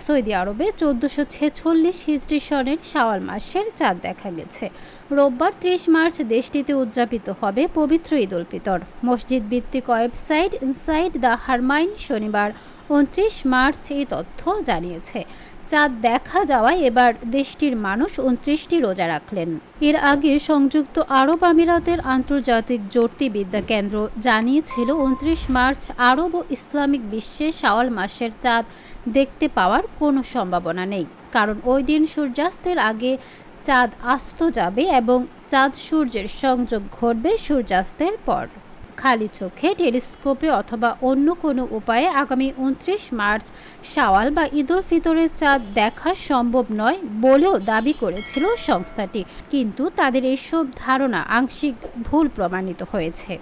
Saudi আরবে 1446 হিজরি সনের শাওয়াল মাসের চাঁদ দেখা গেছে। রোববার 30 মার্চ দেশটিতে উদযাপিত হবে পবিত্র ঈদ উল ফিতর। মসজিদ ভিত্তিক ওয়েবসাইট ইনসাইড দ্য হারমাইন শনিবার 29 মার্চ এই তথ্য জানিয়েছে। চাঁদ দেখা যাওয়ায় এবার দেশটির মানুষ 29টি রোজা রাখলেন। এর আগে সংযুক্ত আরব আমিরাতের আন্তর্জাতিক জ্যোতির্বিদ্যা কেন্দ্র জানিয়েছিল 29 মার্চ আরব ও ইসলামিক বিশ্বে শাওয়াল মাসের চাঁদ দেখতে পাওয়ার কোনো সম্ভাবনা নেই, কারণ ওই দিন সূর্যাস্তের আগে চাঁদ অস্ত যাবে এবং চাঁদ সূর্যের সংযোগ ঘটবে সূর্যাস্তের পর। খালি চোখে, টেলিস্কোপে অথবা অন্য কোনো উপায়ে আগামী 29 মার্চ শাওয়াল বা ঈদ উল ফিতরের চাঁদ দেখা সম্ভব নয় বলেও দাবি করেছিল সংস্থাটি, কিন্তু তাদের এসব ধারণা আংশিক ভুল প্রমাণিত হয়েছে।